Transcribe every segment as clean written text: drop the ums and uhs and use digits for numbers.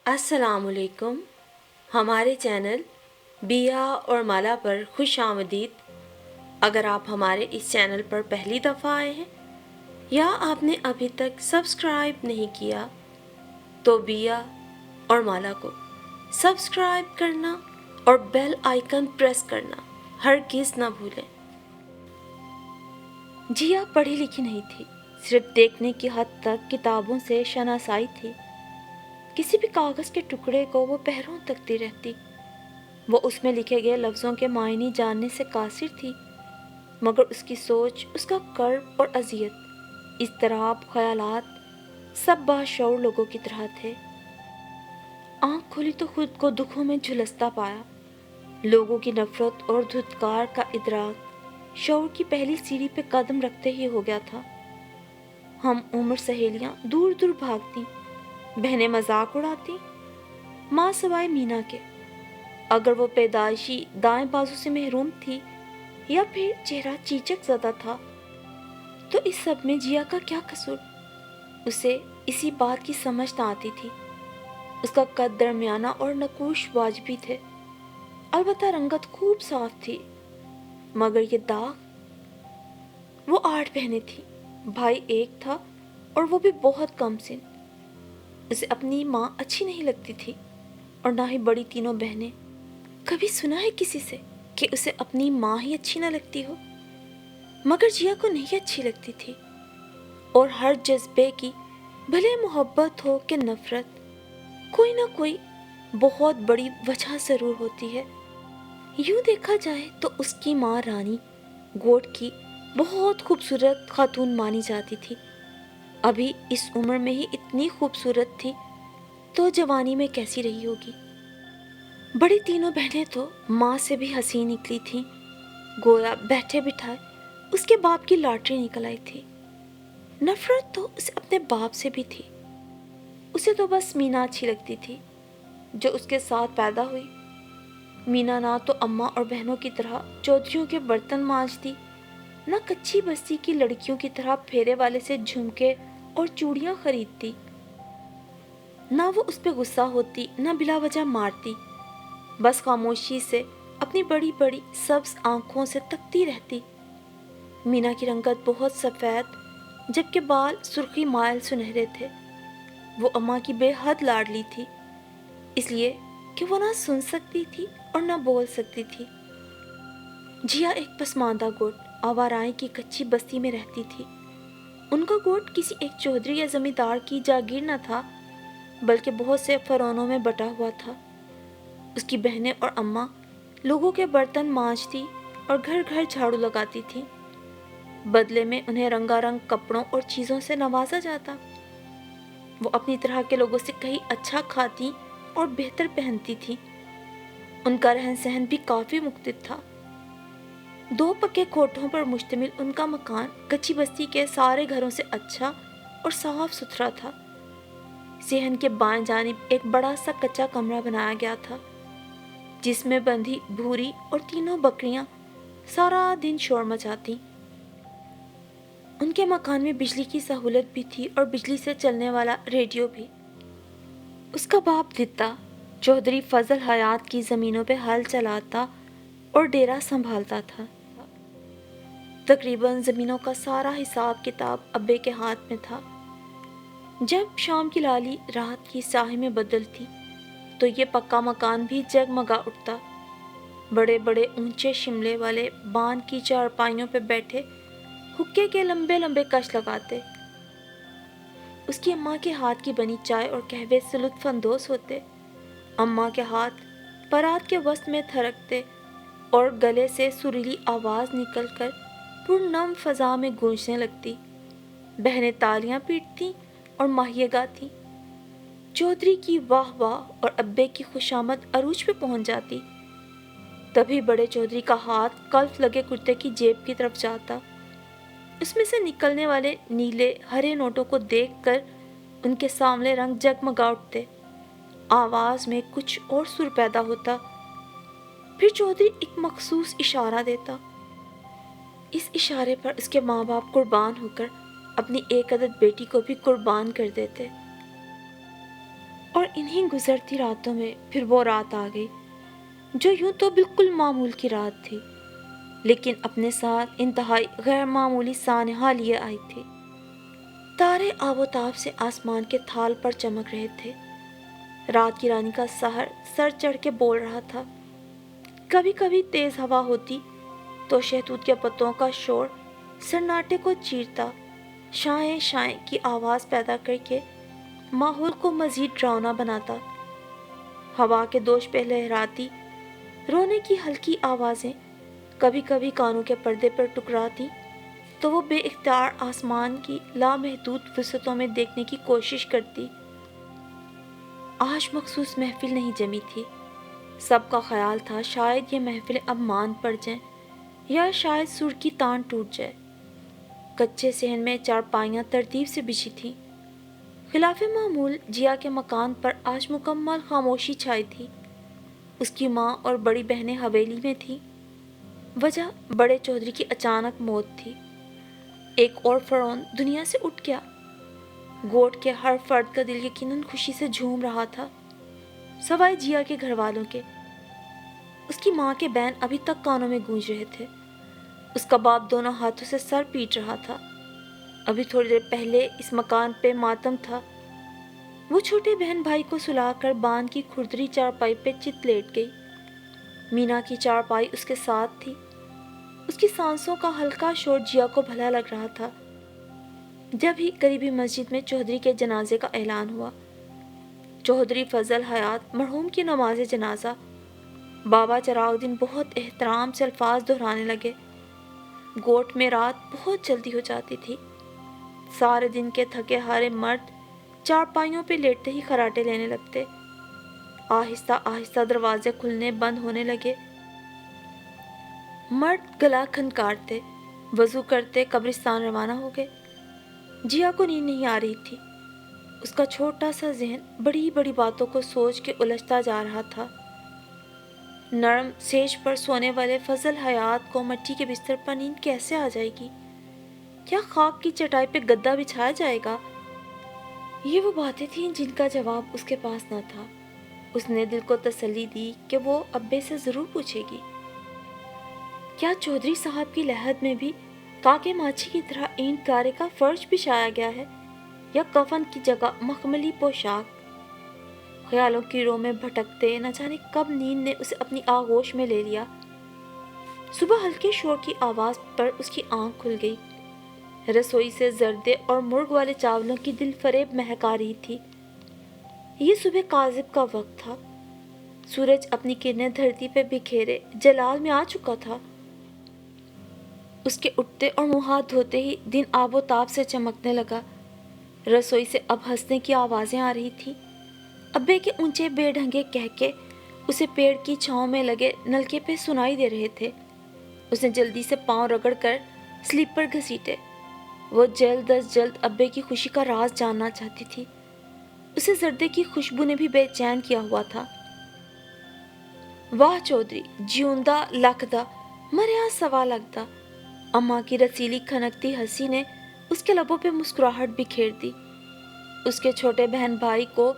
السلام علیکم. ہمارے چینل بیا اور مالا پر خوش آمدید. اگر آپ ہمارے اس چینل پر پہلی دفعہ آئے ہیں یا آپ نے ابھی تک سبسکرائب نہیں کیا تو بیا اور مالا کو سبسکرائب کرنا اور بیل آئیکن پریس کرنا ہرگز نہ بھولیں. جیا پڑھی لکھی نہیں تھی، صرف دیکھنے کی حد تک کتابوں سے شناسائی تھی. کسی بھی کاغذ کے ٹکڑے کو وہ پہروں تکتی رہتی. وہ اس میں لکھے گئے لفظوں کے معنی جاننے سے قاصر تھی، مگر اس کی سوچ، اس کا کرب اور اذیت، اضطراب، خیالات سب باشعور لوگوں کی طرح تھے. آنکھ کھولی تو خود کو دکھوں میں جھلستا پایا. لوگوں کی نفرت اور دھتکار کا ادراک شعور کی پہلی سیڑھی پہ قدم رکھتے ہی ہو گیا تھا. ہم عمر سہیلیاں دور دور بھاگتی، بہنیں مذاق اڑاتی. ماں سوائے مینا کے، اگر وہ پیدائشی دائیں بازو سے محروم تھی یا پھر چہرہ چیچک زدہ تھا تو اس سب میں جیا کا کیا قصور؟ اسے اسی بات کی سمجھ نہ آتی تھی. اس کا قد درمیانہ اور نقوش واجبی تھے، البتہ رنگت خوب صاف تھی. مگر یہ داغ. وہ 8 بہنیں تھیں، بھائی ایک تھا اور وہ بھی بہت کم سن. اسے اپنی ماں اچھی نہیں لگتی تھی اور نہ ہی بڑی تینوں بہنیں. کبھی سنا ہے کسی سے کہ اسے اپنی ماں ہی اچھی نہ لگتی ہو؟ مگر جیا کو نہیں اچھی لگتی تھی. اور ہر جذبے کی، بھلے محبت ہو کہ نفرت، کوئی نہ کوئی بہت بڑی وجہ ضرور ہوتی ہے. یوں دیکھا جائے تو اس کی ماں رانی گوٹ کی بہت خوبصورت خاتون مانی جاتی تھی. ابھی اس عمر میں ہی اتنی خوبصورت تھی تو جوانی میں کیسی رہی ہوگی. بڑی تینوں بہنیں تو ماں سے بھی حسین نکلی تھیں، گویا بیٹھے بٹھائے اس کے باپ کی لاٹری نکل آئی تھی. نفرت تو اسے اپنے باپ سے بھی تھی. اسے تو بس مینا اچھی لگتی تھی جو اس کے ساتھ پیدا ہوئی. مینا نہ تو اماں اور بہنوں کی طرح چودھریوں کے برتن مانجتی، نہ کچی بستی کی لڑکیوں کی طرح پھیرے والے سے جھمکے اور چوڑیاں خریدتی. نہ وہ اس پہ غصہ ہوتی، نہ بلا وجہ مارتی، بس خاموشی سے اپنی بڑی بڑی سبز آنکھوں سے تکتی رہتی. مینا کی رنگت بہت سفید جبکہ بال سرخی مائل سنہرے تھے. وہ اماں کی بے حد لاڈلی تھی، اس لیے کہ وہ نہ سن سکتی تھی اور نہ بول سکتی تھی. جیا ایک پسماندہ گوٹ آوارائیں کی کچی بستی میں رہتی تھی. ان کا گوٹ کسی ایک چودھری یا زمیندار کی جاگیر نہ تھا، بلکہ بہت سے فرونوں میں بٹا ہوا تھا. اس کی بہنیں اور اماں لوگوں کے برتن مانجتی اور گھر گھر جھاڑو لگاتی تھی. بدلے میں انہیں رنگا رنگ کپڑوں اور چیزوں سے نوازا جاتا. وہ اپنی طرح کے لوگوں سے کہیں اچھا کھاتی اور بہتر پہنتی تھی. ان کا رہن سہن بھی کافی مختلف تھا. 2 پکے کوٹھوں پر مشتمل ان کا مکان کچی بستی کے سارے گھروں سے اچھا اور صاف ستھرا تھا. صحن کے بائیں جانب ایک بڑا سا کچا کمرہ بنایا گیا تھا جس میں بندھی بھوری اور تینوں بکریاں سارا دن شور مچاتی. ان کے مکان میں بجلی کی سہولت بھی تھی اور بجلی سے چلنے والا ریڈیو بھی. اس کا باپ دتا چودھری فضل حیات کی زمینوں پہ ہل چلاتا اور ڈیرا سنبھالتا تھا. تقریباً زمینوں کا سارا حساب کتاب ابے کے ہاتھ میں تھا. جب شام کی لالی رات کی سیاہی میں بدلتی تو یہ پکا مکان بھی جگمگا اٹھتا. بڑے بڑے اونچے شملے والے بان کی چارپائیوں پہ بیٹھے حکے کے لمبے لمبے کش لگاتے. اس کی اماں کے ہاتھ کی بنی چائے اور قہوے سے لطف اندوز ہوتے. اماں کے ہاتھ پرات کے وسط میں تھرکتے اور گلے سے سریلی آواز نکل کر پرنم فضا میں گونجنے لگتی. بہنیں تالیاں پیٹتی اور ماہیے گاتی. چودھری کی واہ واہ اور ابے کی خوشامد عروج پہ پہنچ جاتی. تبھی بڑے چودھری کا ہاتھ کلف لگے کرتے کی جیب کی طرف جاتا. اس میں سے نکلنے والے نیلے ہرے نوٹوں کو دیکھ کر ان کے سامنے رنگ جگمگا اٹھتے. آواز میں کچھ اور سر پیدا ہوتا. پھر چودھری ایک مخصوص اشارہ دیتا. اس اشارے پر اس کے ماں باپ قربان ہو کر اپنی ایک عدد بیٹی کو بھی قربان کر دیتے اور انہی گزرتی راتوں میں پھر وہ رات آ گئی جو یوں تو بالکل معمول کی رات تھی، لیکن اپنے ساتھ انتہائی غیر معمولی سانحہ لیے آئی تھی۔ تارے آب و تاب سے آسمان کے تھال پر چمک رہے تھے۔ رات کی رانی کا سحر سر چڑھ کے بول رہا تھا۔ کبھی کبھی تیز ہوا ہوتی تو شہتوت کے پتوں کا شور سناٹے کو چیرتا، شائیں شائیں کی آواز پیدا کر کے ماحول کو مزید ڈراؤنا بناتا۔ ہوا کے دوش پہ لہراتی رونے کی ہلکی آوازیں کبھی کبھی کانوں کے پردے پر ٹکراتی تو وہ بے اختیار آسمان کی لامحدود وسعتوں میں دیکھنے کی کوشش کرتی۔ آج مخصوص محفل نہیں جمی تھی۔ سب کا خیال تھا شاید یہ محفل اب مان پڑ جائیں یا شاید سر کی تان ٹوٹ جائے۔ کچے صحن میں چارپائیاں ترتیب سے بچھی تھیں۔ خلاف معمول جیا کے مکان پر آج مکمل خاموشی چھائی تھی۔ اس کی ماں اور بڑی بہنیں حویلی میں تھیں۔ وجہ بڑے چودھری کی اچانک موت تھی۔ ایک اور فرعون دنیا سے اٹھ گیا۔ گوٹ کے ہر فرد کا دل یقیناً خوشی سے جھوم رہا تھا، سوائے جیا کے گھر والوں کے۔ اس کی ماں کے بین ابھی تک کانوں میں گونج رہے تھے۔ اس کا باپ دونوں ہاتھوں سے سر پیٹ رہا تھا۔ ابھی تھوڑی دیر پہلے اس مکان پہ ماتم تھا۔ وہ چھوٹے بہن بھائی کو سلا کر باندھ کی کھردری چارپائی پہ چت لیٹ گئی۔ مینا کی چارپائی اس کے ساتھ تھی۔ اس کی سانسوں کا ہلکا شور جیا کو بھلا لگ رہا تھا۔ جب ہی قریبی مسجد میں چودھری کے جنازے کا اعلان ہوا۔ چودھری فضل حیات مرحوم کی نماز جنازہ۔ بابا چراغ الدین بہت احترام سے الفاظ دہرانے لگے۔ گوٹ میں رات بہت جلدی ہو جاتی تھی۔ سارے دن کے تھکے ہارے مرد چارپائیوں پہ لیٹتے ہی خراٹے لینے لگتے۔ آہستہ آہستہ دروازے کھلنے بند ہونے لگے۔ مرد گلا کھنکارتے وضو کرتے قبرستان روانہ ہو گئے۔ جیا کو نیند نہیں آ رہی تھی۔ اس کا چھوٹا سا ذہن بڑی بڑی باتوں کو سوچ کے الجھتا جا رہا تھا۔ نرم سیج پر سونے والے فضل حیات کو مٹی کے بستر پر نیند کیسے آ جائے گی؟ کیا خاک کی چٹائی پہ گدا بچھایا جائے گا؟ یہ وہ باتیں تھیں جن کا جواب اس کے پاس نہ تھا۔ اس نے دل کو تسلی دی کہ وہ ابے سے ضرور پوچھے گی۔ کیا چودھری صاحب کی لحد میں بھی کاکے ماچھی کی طرح اینٹ گارے کا فرش بچھایا گیا ہے یا کفن کی جگہ مخملی پوشاک؟ خیالوں کی رو میں بھٹکتے نہ جانے کب نیند نے اسے اپنی آغوش میں لے لیا۔ صبح ہلکے شور کی آواز پر اس کی آنکھ کھل گئی۔ رسوئی سے زردے اور مرغ والے چاولوں کی دل فریب مہک آ رہی تھی۔ یہ صبح کاذب کا وقت تھا۔ سورج اپنی کرنیں دھرتی پہ بکھیرے جلال میں آ چکا تھا۔ اس کے اٹھتے اور منہ ہاتھ دھوتے ہی دن آب و تاب سے چمکنے لگا۔ رسوئی سے اب ہنسنے کی آوازیں آ رہی تھی۔ ابے کے اونچے بے ڈھنگے کہکے اسے پیڑ کی چھاؤں میں لگے نلکے پہ سنائی دے رہے تھے۔ اس نے جلدی سے پاؤں رگڑ کر سلیپر گھسیٹے۔ وہ جلد از جلد ابے کی خوشی کا راز جاننا چاہتی تھی۔ اسے زردے کی خوشبو نے بھی بے چین کیا ہوا تھا۔ واہ چودھری، جیوندہ لکھدا مریا سوا لگدا۔ اماں کی رسیلی کھنکتی ہنسی نے اس کے لبوں پہ مسکراہٹ بکھیر دی۔ اس کے چھوٹے بہن بھائی کو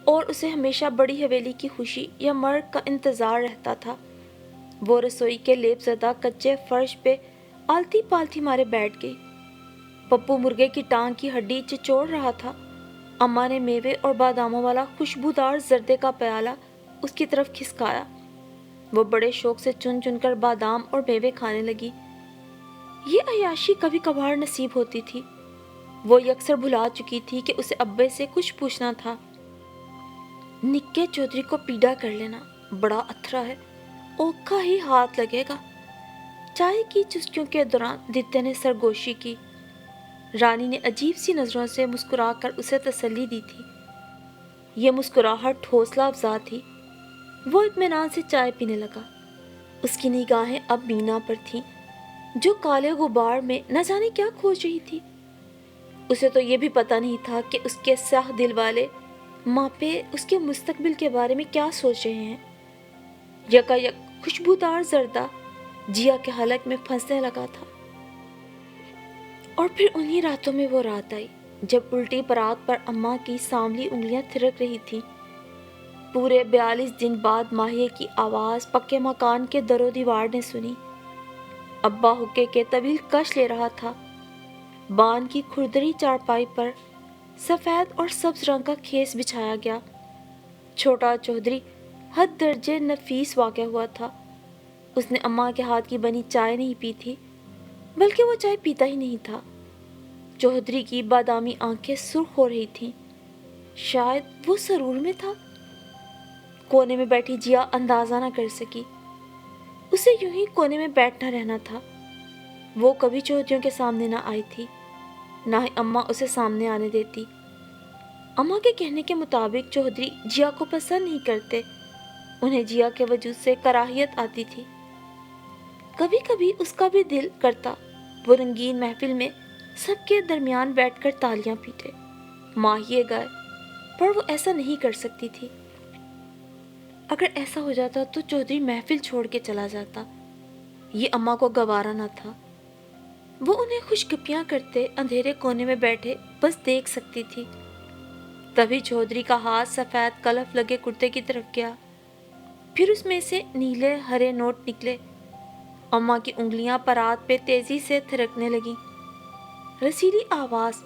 اور اسے ہمیشہ بڑی حویلی کی خوشی یا مرگ کا انتظار رہتا تھا۔ وہ رسوئی کے لیپ زدہ کچے فرش پہ آلتی پالتی مارے بیٹھ گئی۔ پپو مرغے کی ٹانگ کی ہڈی چچوڑ رہا تھا۔ اماں نے میوے اور باداموں والا خوشبودار زردے کا پیالہ اس کی طرف کھسکایا۔ وہ بڑے شوق سے چن چن کر بادام اور میوے کھانے لگی۔ یہ عیاشی کبھی کبھار نصیب ہوتی تھی۔ وہ یکسر بھلا چکی تھی کہ اسے ابے سے کچھ پوچھنا تھا۔ نکے چودھری کو پیڈا کر لینا، بڑا اتھرا ہے، اوکھا ہی ہاتھ لگے گا۔ چائے کی چسکیوں کے دوران دتے نے سرگوشی کی۔ رانی نے عجیب سی نظروں سے مسکرا کر اسے تسلی دی تھی۔ یہ مسکراہٹ حوصلہ افزا تھی۔ وہ اطمینان سے چائے پینے لگا۔ اس کی نگاہیں اب مینا پر تھیں جو کالے غبار میں نہ جانے کیا کھوج رہی تھی۔ اسے تو یہ بھی پتہ نہیں تھا کہ اس کے سیاہ دل والے ماپے اس کے مستقبل کے بارے میں کیا سوچ رہے ہیں۔ یکا یک خوشبودار زردہ جیا کے حلق میں پھنسنے لگا تھا۔ اور پھر انہی راتوں میں وہ رات آئی جب الٹی پرات پر اماں کی سانولی انگلیاں تھرک رہی تھیں۔ پورے 42 دن بعد ماہیے کی آواز پکے مکان کے در و دیوار نے سنی۔ ابا حقے کے طویل کش لے رہا تھا۔ بان کی کھردری چارپائی پر سفید اور سبز رنگ کا کھیس بچھایا گیا۔ چھوٹا چودھری حد درجے نفیس واقع ہوا تھا۔ اس نے اماں کے ہاتھ کی بنی چائے نہیں پی تھی، بلکہ وہ چائے پیتا ہی نہیں تھا۔ چودھری کی بادامی آنکھیں سرخ ہو رہی تھیں۔ شاید وہ سرور میں تھا۔ کونے میں بیٹھی جیا اندازہ نہ کر سکی۔ اسے یوں ہی کونے میں بیٹھنا رہنا تھا۔ وہ کبھی چودھریوں کے سامنے نہ آئی تھی، نہ ہی اماں اسے سامنے آنے دیتی۔ اماں کے کہنے کے مطابق چودھری جیا کو پسند نہیں کرتے، انہیں جیا کے وجود سے کراہیت آتی تھی۔ کبھی کبھی اس کا بھی دل کرتا وہ رنگین محفل میں سب کے درمیان بیٹھ کر تالیاں پیٹے، ماہیے گائے، پر وہ ایسا نہیں کر سکتی تھی۔ اگر ایسا ہو جاتا تو چودھری محفل چھوڑ کے چلا جاتا۔ یہ اماں کو گوارا نہ تھا۔ وہ انہیں خوش گپیاں کرتے اندھیرے کونے میں بیٹھے بس دیکھ سکتی تھی۔ تبھی چودھری کا ہاتھ سفید کلف لگے کرتے کی طرف گیا، پھر اس میں سے نیلے ہرے نوٹ نکلے۔ اماں کی انگلیاں پرات پہ تیزی سے تھرکنے لگیں۔ رسیلی آواز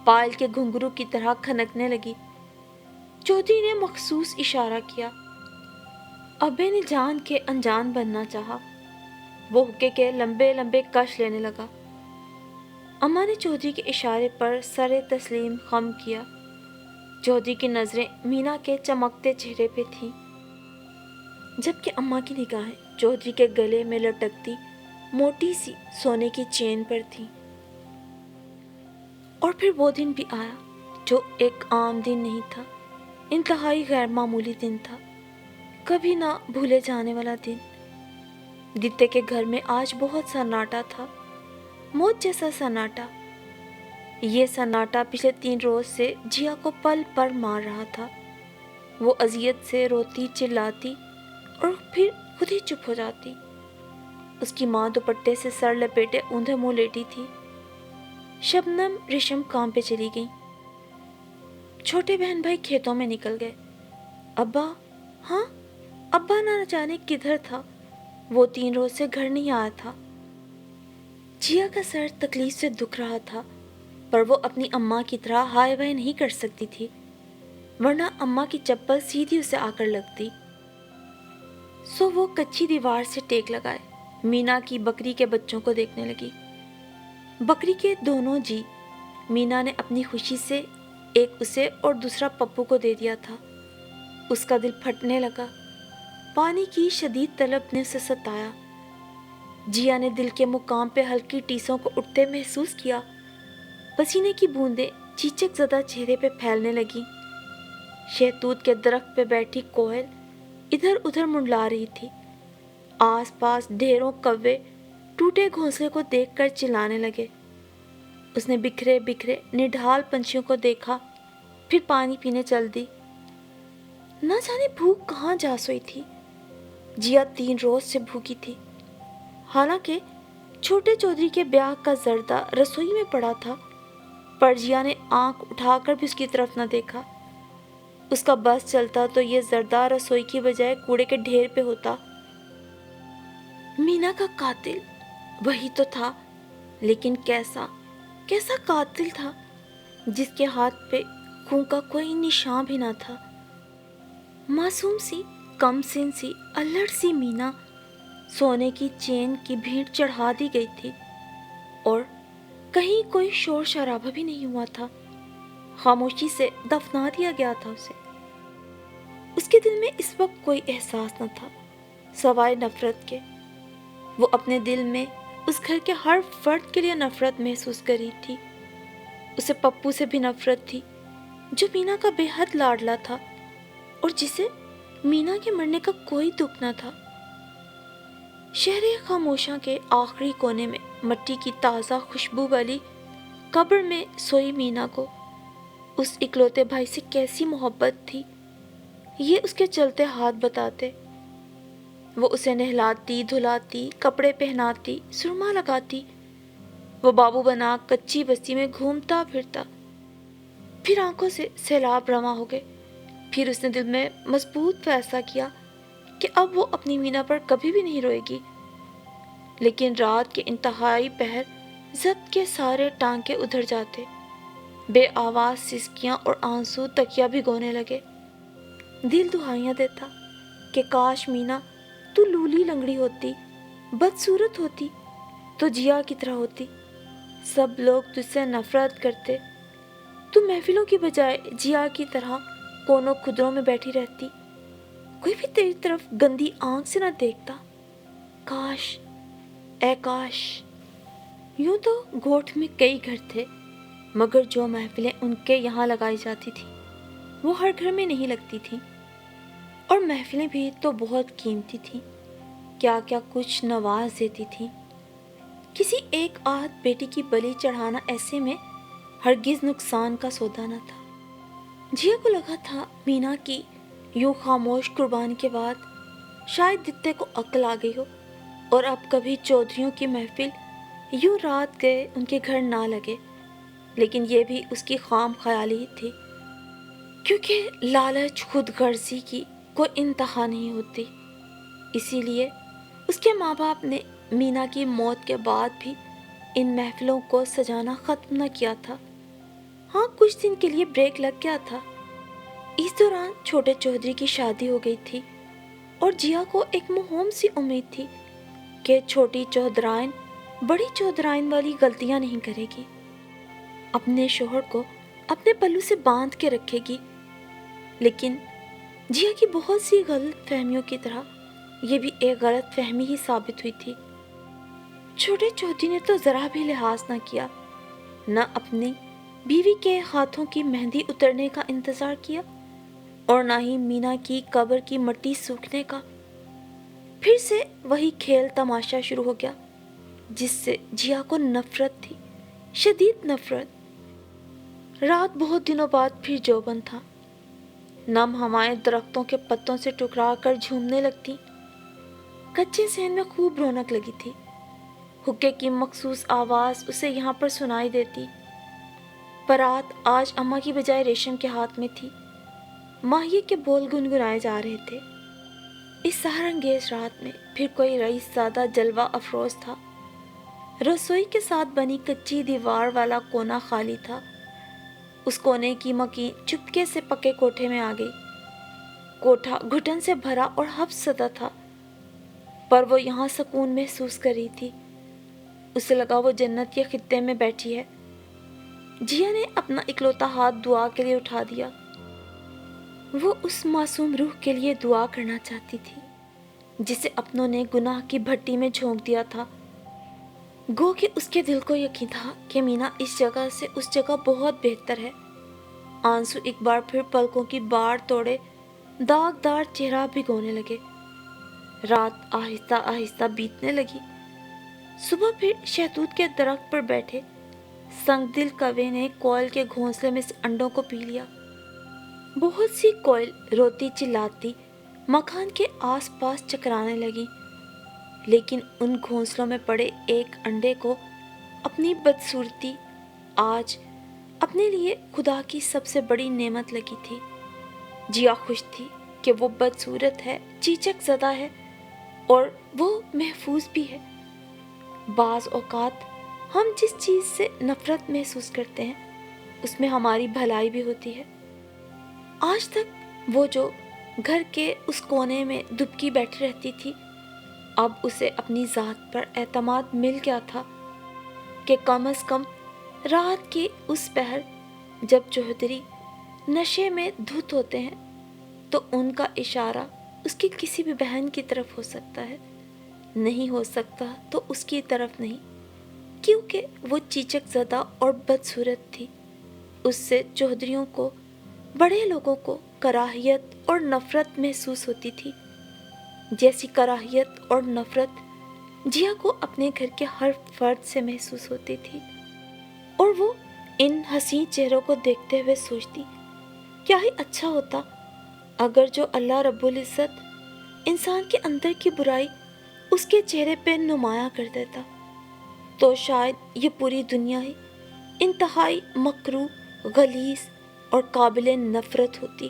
پائل کے گھنگرو کی طرح کھنکنے لگی۔ چودھری نے مخصوص اشارہ کیا۔ ابے نے جان کے انجان بننا چاہا۔ وہ حقے کے لمبے لمبے کش لینے لگا۔ اماں نے چودھری کے اشارے پر سر تسلیم خم کیا۔ چودھری کی نظریں مینا کے چمکتے چہرے پہ تھیں، جبکہ اماں کی نگاہیں چودھری کے گلے میں لٹکتی موٹی سی سونے کی چین پر تھیں۔ اور پھر وہ دن بھی آیا جو ایک عام دن نہیں تھا، انتہائی غیر معمولی دن تھا، کبھی نہ بھولے جانے والا دن۔ دتے کے گھر میں آج بہت سناٹا تھا، موت جیسا سناٹا۔ یہ سناٹا پچھلے 3 روز سے جیا کو پل پر مار رہا تھا۔ وہ اذیت سے روتی چلاتی اور پھر خود ہی چپ ہو جاتی۔ اس کی ماں دوپٹے سے سر لپیٹے اوندھے منہ لیٹی تھی۔ شبنم ریشم کام پہ چلی گئی۔ چھوٹے بہن بھائی کھیتوں میں نکل گئے۔ ابا، ہاں ابا نہ جانے کدھر تھا، وہ 3 روز سے گھر نہیں آیا تھا۔ جیا کا سر تکلیف سے دکھ رہا تھا، پر وہ اپنی اماں کی طرح ہائے بائے نہیں کر سکتی تھی، ورنہ اماں کی چپل سیدھی اسے آ کر لگتی۔ سو وہ کچی دیوار سے ٹیک لگائے مینا کی بکری کے بچوں کو دیکھنے لگی۔ بکری کے دونوں جی مینا نے اپنی خوشی سے ایک اسے اور دوسرا پپو کو دے دیا تھا۔ اس کا دل پھٹنے لگا۔ پانی کی شدید طلب نے اسے ستایا۔ جیا نے دل کے مقام پہ ہلکی ٹیسوں کو اٹھتے محسوس کیا۔ پسینے کی بوندیں چیچک زدہ چہرے پہ پھیلنے لگی۔ شہتوت کے درخت پہ بیٹھی کوئل ادھر ادھر منڈلا رہی تھی۔ آس پاس ڈھیروں کوے ٹوٹے گھونسلے کو دیکھ کر چلانے لگے۔ اس نے بکھرے بکھرے نڈھال پنچھیوں کو دیکھا، پھر پانی پینے چل دی۔ نہ جانے بھوک کہاں جا سوئی تھی۔ جیا 3 روز سے بھوکی تھی۔ حالانکہ چھوٹے چودھری کے بیاہ کا زردہ رسوئی میں پڑا تھا، پر جیا نے آنکھ اٹھا کر بھی اس کی طرف نہ دیکھا۔ اس کا بس چلتا تو یہ زردہ رسوئی کی بجائے کوڑے کے ڈھیر پہ ہوتا۔ مینا کا قاتل وہی تو تھا، لیکن کیسا قاتل تھا، جس کے ہاتھ پہ خون کا کوئی نشان بھی نہ تھا۔ معصوم سی، کم سن سی، الڑ سی مینا سونے کی چین کی بھینٹ چڑھا دی گئی تھی، اور کہیں کوئی شور شرابہ بھی نہیں ہوا تھا۔ خاموشی سے دفنا دیا گیا تھا اسے۔ اس کے دل میں اس وقت کوئی احساس نہ تھا سوائے نفرت کے۔ وہ اپنے دل میں اس گھر کے ہر فرد کے لیے نفرت محسوس کر رہی تھی۔ اسے پپو سے بھی نفرت تھی، جو مینا کا بے حد لاڈلا تھا اور جسے مینا کے مرنے کا کوئی دکھ نہ تھا۔ شہر خاموشاں کے آخری کونے میں مٹی کی تازہ خوشبو والی قبر میں سوئی مینا کو اس اکلوتے بھائی سے کیسی محبت تھی، یہ اس کے چلتے ہاتھ بتاتے۔ وہ اسے نہلاتی دھلاتی، کپڑے پہناتی، سرما لگاتی۔ وہ بابو بنا کچی بستی میں گھومتا پھرتا۔ پھر آنکھوں سے سیلاب رواں ہو گئے، پھر اس نے دل میں مضبوط فیصلہ کیا کہ اب وہ اپنی مینا پر کبھی بھی نہیں روئے گی۔ لیکن رات کے انتہائی پہر ضبط کے سارے ٹانکے ادھر جاتے، بے آواز سسکیاں اور آنسو تکیا بھگونے لگے۔ دل دہائیاں دیتا کہ کاش مینا تو لولی لنگڑی ہوتی، بدصورت ہوتی، تو جیا کی طرح ہوتی، سب لوگ تجھ سے نفرت کرتے، تو محفلوں کی بجائے جیا کی طرح کونوں خدروں میں بیٹھی رہتی، کوئی بھی تیری طرف گندی آنکھ سے نہ دیکھتا۔ کاش، اے کاش۔ یوں تو گوٹھ میں کئی گھر تھے، مگر جو محفلیں ان کے یہاں لگائی جاتی تھی وہ ہر گھر میں نہیں لگتی تھی، اور محفلیں بھی تو بہت قیمتی تھیں، کیا کیا کچھ نواز دیتی تھیں۔ کسی ایک آدھ بیٹی کی بلی چڑھانا ایسے میں ہرگز نقصان کا سودا نہ تھا۔ جیا کو لگا تھا مینا کی یوں خاموش قربانی کے بعد شاید دتے کو عقل آ گئی ہو، اور اب کبھی چودھریوں کی محفل یوں رات گئے ان کے گھر نہ لگے۔ لیکن یہ بھی اس کی خام خیالی تھی، کیونکہ لالچ خود غرضی کی کوئی انتہا نہیں ہوتی۔ اسی لیے اس کے ماں باپ نے مینا کی موت کے بعد بھی ان محفلوں کو سجانا ختم نہ کیا تھا۔ ہاں، کچھ دن کے لیے بریک لگ گیا تھا۔ اس دوران چھوٹے چودھری کی شادی ہو گئی تھی، اور جیا کو ایک مہم سی امید تھی کہ چھوٹی چودھرائن بڑی چودھرائن والی غلطیاں نہیں کرے گی، اپنے شوہر کو اپنے پلو سے باندھ کے رکھے گی۔ لیکن جیا کی بہت سی غلط فہمیوں کی طرح یہ بھی ایک غلط فہمی ہی ثابت ہوئی تھی۔ چھوٹے چودھری نے تو ذرا بھی لحاظ نہ کیا، نہ اپنی بیوی کے ہاتھوں کی مہندی اترنے کا انتظار کیا، اور نہ ہی مینا کی قبر کی مٹی سوکھنے کا۔ پھر سے وہی کھیل تماشا شروع ہو گیا، جس سے جیا کو نفرت تھی، شدید نفرت۔ رات بہت دنوں بعد پھر جوبن تھا، نم ہوائیں درختوں کے پتوں سے ٹکرا کر جھومنے لگتی، کچے صحن میں خوب رونق لگی تھی، حقے کی مخصوص آواز اسے یہاں پر سنائی دیتی۔ بارات آج اماں کی بجائے ریشم کے ہاتھ میں تھی، ماہیے کے بول گنگنائے جا رہے تھے۔ اس سحر انگیز رات میں پھر کوئی رئیس زادہ جلوہ افروز تھا۔ رسوئی کے ساتھ بنی کچی دیوار والا کونا خالی تھا۔ اس کونے کی مکین چپکے سے پکے کوٹھے میں آ گئی۔ کوٹھا گھٹن سے بھرا اور حبس زدہ تھا، پر وہ یہاں سکون محسوس کر رہی تھی۔ اسے لگا وہ جنت کے خطے میں بیٹھی ہے۔ جیا نے اپنا اکلوتا ہاتھ دعا کے لیے اٹھا دیا۔ وہ اس معصوم روح کے لیے دعا کرنا چاہتی تھی جسے اپنوں نے گناہ کی بھٹی میں جھونک دیا تھا۔ گو کہ اس کے دل کو یقین تھا کہ مینا اس جگہ سے اس جگہ بہت بہتر ہے۔ آنسو ایک بار پھر پلکوں کی باڑ توڑے داغدار چہرہ بھگونے لگے۔ رات آہستہ آہستہ بیتنے لگی۔ صبح پھر شہتوت کے درخت پر بیٹھے سنگ دل کوے نے کوئل کے گھونسلے میں سے انڈوں کو پی لیا۔ بہت سی کوئل روتی چلاتی مکان کے آس پاس چکرانے لگی، لیکن ان گھونسلوں میں پڑے ایک انڈے کو اپنی بدصورتی آج اپنے لیے خدا کی سب سے بڑی نعمت لگی تھی۔ جیا خوش تھی کہ وہ بدصورت ہے، چیچک زدہ ہے، اور وہ محفوظ بھی ہے۔ بعض اوقات ہم جس چیز سے نفرت محسوس کرتے ہیں اس میں ہماری بھلائی بھی ہوتی ہے۔ آج تک وہ جو گھر کے اس کونے میں دبکی بیٹھی رہتی تھی، اب اسے اپنی ذات پر اعتماد مل گیا تھا کہ کم از کم رات کے اس پہر جب چودھری نشے میں دھت ہوتے ہیں تو ان کا اشارہ اس کی کسی بھی بہن کی طرف ہو سکتا ہے، نہیں ہو سکتا تو اس کی طرف نہیں، کیونکہ وہ چیچک زدہ اور بدصورت تھی۔ اس سے چودھریوں کو، بڑے لوگوں کو کراہیت اور نفرت محسوس ہوتی تھی، جیسی کراہیت اور نفرت جیا کو اپنے گھر کے ہر فرد سے محسوس ہوتی تھی۔ اور وہ ان حسین چہروں کو دیکھتے ہوئے سوچتی، کیا ہی اچھا ہوتا اگر جو اللہ رب العزت انسان کے اندر کی برائی اس کے چہرے پہ نمایاں کر دیتا، تو شاید یہ پوری دنیا ہی انتہائی مکروہ، غلیظ اور قابل نفرت ہوتی۔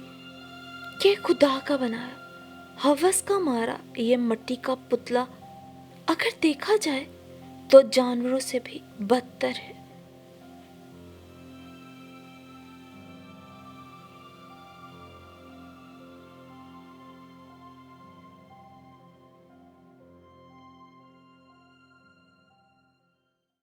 کہ خدا کا بنایا ہوس کا مارا یہ مٹی کا پتلا اگر دیکھا جائے تو جانوروں سے بھی بدتر ہے۔